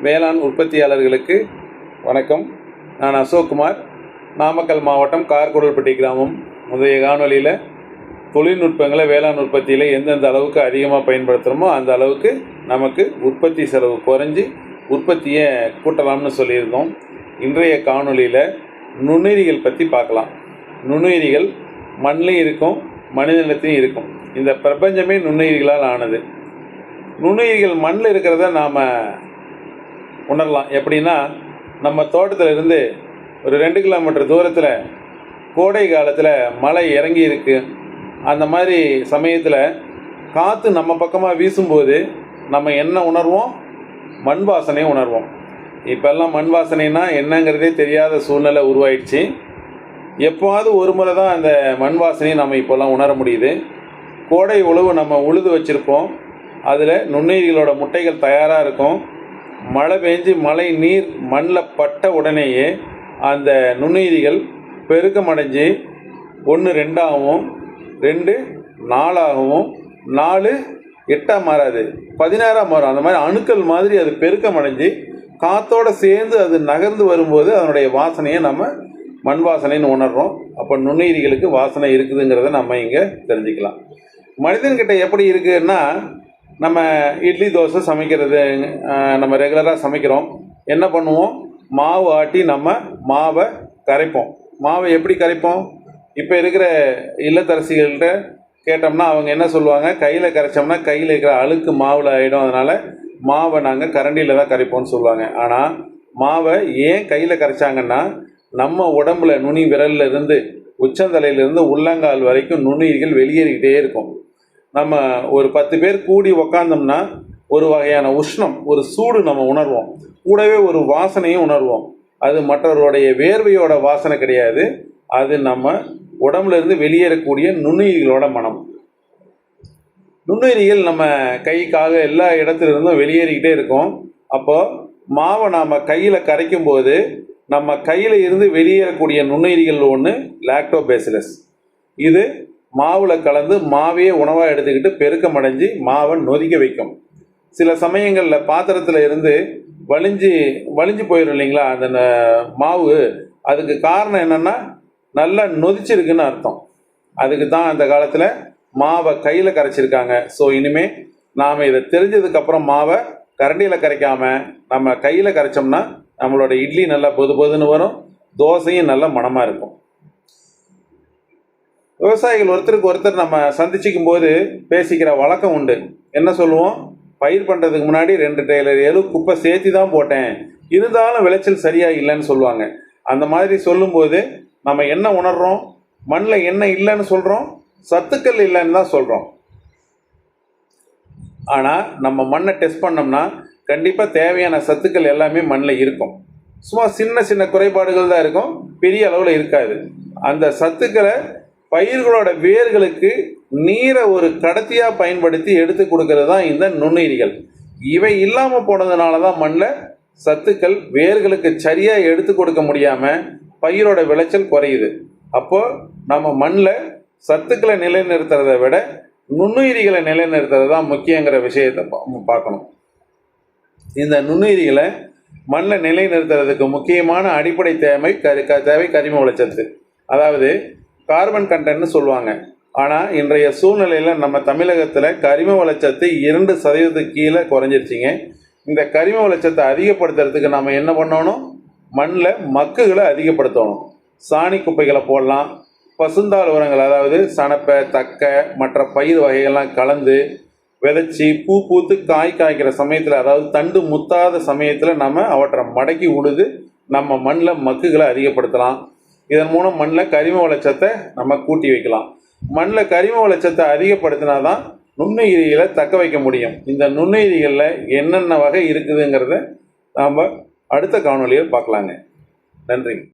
வேளாண் உற்பத்தியாளர்களுக்கு வணக்கம். நான் அசோக்குமார், நாமக்கல் மாவட்டம் கார்குடல்பட்டி கிராமம். முந்தைய காணொலியில் தொழில்நுட்பங்களை வேளாண் உற்பத்தியில் எந்தெந்த அளவுக்கு அதிகமாக பயன்படுத்துகிறோமோ அந்த அளவுக்கு நமக்கு உற்பத்தி செலவு குறைஞ்சி உற்பத்தியை கூட்டலாம்னு சொல்லியிருந்தோம். இன்றைய காணொலியில் நுண்ணுயிரிகள் பற்றி பார்க்கலாம். நுண்ணுயிரிகள் மண்ணிலையும் இருக்கும், மனித நிலத்திலையும் இருக்கும். இந்த பிரபஞ்சமே நுண்ணுயிரிகளால் ஆனது. நுண்ணுயிரிகள் மண்ணில் இருக்கிறத நாம் உணரலாம். எப்படின்னா, நம்ம தோட்டத்தில் இருந்து ஒரு 2 கிலோமீட்டர் தூரத்தில் கோடை காலத்தில் மழை இறங்கி இருக்கு. அந்த மாதிரி சமயத்தில் காற்று நம்ம பக்கமாக வீசும்போது நம்ம என்ன உணர்வோம்? மண் வாசனையை உணர்வோம். இப்போல்லாம் மண் வாசனைனா என்னங்கிறதே தெரியாத சூழ்நிலை உருவாயிடுச்சு. எப்போவாவது ஒரு முறை தான் அந்த மண் வாசனையை நம்ம இப்போல்லாம் உணர முடியுது. கோடை உழவு நம்ம உழுது வச்சுருப்போம். அதில் நுண்ணுயிரிகளோட முட்டைகள் தயாராக இருக்கும். மழை பெஞ்சு மழை நீர் மண்ணில் பட்ட உடனேயே அந்த நுண்ணுயிரிகள் பெருக்கமடைஞ்சு 1 2 ஆகவும், 2 4 ஆகவும், 4 8 மாறாது, 16 மாறும். அந்த மாதிரி அணுக்கள் மாதிரி அது பெருக்கமடைஞ்சு காற்றோடு சேர்ந்து அது நகர்ந்து வரும்போது அதனுடைய வாசனையை நம்ம மண் வாசனைன்னு உணர்றோம். அப்போ நுண்ணுயிரிகளுக்கு வாசனை இருக்குதுங்கிறத நம்ம இங்கே தெரிஞ்சுக்கலாம். மனிதன்கிட்ட எப்படி இருக்குன்னா, நம்ம இட்லி தோசை சமைக்கிறது நம்ம ரெகுலராக சமைக்கிறோம். என்ன பண்ணுவோம்? மாவு ஆட்டி நம்ம மாவை கரைப்போம். மாவை எப்படி கரைப்போம்? இப்போ இருக்கிற இல்லத்தரசிகள்கிட்ட கேட்டோம்னா அவங்க என்ன சொல்லுவாங்க? கையில் கரைச்சோம்னா கையில் இருக்கிற அழுக்கு மாவில் ஆகிடும், அதனால் மாவை நாங்கள் கரண்டியில் தான் கரைப்போம்னு சொல்லுவாங்க. ஆனால் மாவை ஏன் கையில் கரைச்சாங்கன்னா, நம்ம உடம்புல நுனி விரல்லிருந்து உச்சந்தலையிலிருந்து உள்ளங்கால் வரைக்கும் நுண்ணுயிர்கள் வெளியேறிக்கிட்டே இருக்கும். நம்ம ஒரு 10 பேர் கூடி உக்காந்தோம்னா ஒரு வகையான உஷ்ணம், ஒரு சூடு நம்ம உணர்வோம். கூடவே ஒரு வாசனையும் உணர்வோம். அது மற்றவருடைய வேர்வையோட வாசனை கிடையாது, அது நம்ம உடம்புல இருந்து வெளியேறக்கூடிய நுண்ணுயிரிகளோட மனம். நுண்ணுயிரிகள் நம்ம கைக்காக எல்லா இடத்துலேருந்தும் வெளியேறிக்கிட்டே இருக்கும். அப்போது மாவை நாம் கையில் கரைக்கும் போது நம்ம கையில் இருந்து வெளியேறக்கூடிய நுண்ணுயிரிகள் ஒன்று லாக்டோபேசிலஸ். இது மாவில் கலந்து மாவையே உணவாக எடுத்துக்கிட்டு பெருக்கமடைஞ்சு மாவை நொதிக்க வைக்கும். சில சமயங்களில் பாத்திரத்தில் இருந்து வலிஞ்சு போயிடும் இல்லைங்களா அந்த மாவு. அதுக்கு காரணம் என்னென்னா, நல்லா நொதிச்சிருக்குன்னு அர்த்தம். அதுக்கு தான் அந்த காலத்தில் மாவை கையில் கரைச்சிருக்காங்க. ஸோ இனிமேல் நாம் இதை தெரிஞ்சதுக்கப்புறம் மாவை கரண்டியில் கரைக்காமல் நம்ம கையில் கரைச்சோம்னா நம்மளோட இட்லி நல்லா பொது பொதுன்னு வரும், தோசையும் நல்ல மணமாக இருக்கும். விவசாயிகள் ஒருத்தருக்கு ஒருத்தர் நம்ம சந்திச்சிக்கும் போது பேசிக்கிற வழக்கம் உண்டு. என்ன சொல்லுவோம்? பயிர் பண்ணுறதுக்கு முன்னாடி 2 டெய்லர் எலு குப்பை சேர்த்து தான் போட்டேன், இருந்தாலும் விளைச்சல் சரியாக இல்லைன்னு சொல்லுவாங்க. அந்த மாதிரி சொல்லும்போது நம்ம என்ன உணர்றோம்? மண்ணில் என்ன இல்லைன்னு சொல்கிறோம்? சத்துக்கள் இல்லைன்னு தான் சொல்கிறோம். ஆனால் நம்ம மண்ணை டெஸ்ட் பண்ணோம்னா கண்டிப்பாக தேவையான சத்துக்கள் எல்லாமே மண்ணில் இருக்கும். சும்மா சின்ன சின்ன குறைபாடுகள் தான் இருக்கும், பெரிய அளவில் இருக்காது. அந்த சத்துக்களை பயிர்களோட வேர்களுக்கு நீரை ஒரு கடத்தியாக பயன்படுத்தி எடுத்து கொடுக்கறது தான் இந்த நுண்ணுயிரிகள். இவை இல்லாமல் போனதுனால தான் மண்ணில் சத்துக்கள் வேர்களுக்கு சரியாக எடுத்து கொடுக்க முடியாமல் பயிரோட விளைச்சல் குறையுது. அப்போது நம்ம மண்ணில் சத்துக்களை நிலைநிறுத்துறதை விட நுண்ணுயிரிகளை நிலைநிறுத்துறது தான் முக்கியங்கிற விஷயத்தை பார்க்கணும். இந்த நுண்ணுயிரிகளை மண்ணில் நிலைநிறுத்துறதுக்கு முக்கியமான அடிப்படை தேவை கரிம வளச்சத்து, அதாவது கார்பன் கண்டென்ட்னு சொல்லுவாங்க. ஆனால் இன்றைய சூழ்நிலையில் நம்ம தமிழகத்தில் கரிம வளச்சத்து 2% கீழே குறைஞ்சிருச்சிங்க. இந்த கரிம வளச்சத்தை அதிகப்படுத்துறதுக்கு நம்ம என்ன பண்ணணும்? மண்ணில் மக்குகளை அதிகப்படுத்தணும். சாணி குப்பைகளை போடலாம், பசுந்தாள் உரங்கள் அதாவது சணப்பை, தக்கை, மற்ற பயிர் வகைகள்லாம் கலந்து விதைச்சி பூத்து காய்க்கிற சமயத்தில், அதாவது தண்டு முத்தாத சமயத்தில் நம்ம அவற்றை மடக்கி உழுது நம்ம மண்ணில் மக்குகளை அதிகப்படுத்தலாம். இதன் மூலம் மண்ணில் கரிம வளச்சத்தை நம்ம கூட்டி வைக்கலாம். மண்ணில் கரிம வளச்சத்தை அதிகப்படுத்தினா தான் நுண்ணுயிரிகளை தக்க வைக்க முடியும். இந்த நுண்ணுயிரிகளில் என்னென்ன வகை இருக்குதுங்கிறத நாம் அடுத்த காணொலியில் பார்க்கலாங்க. நன்றி.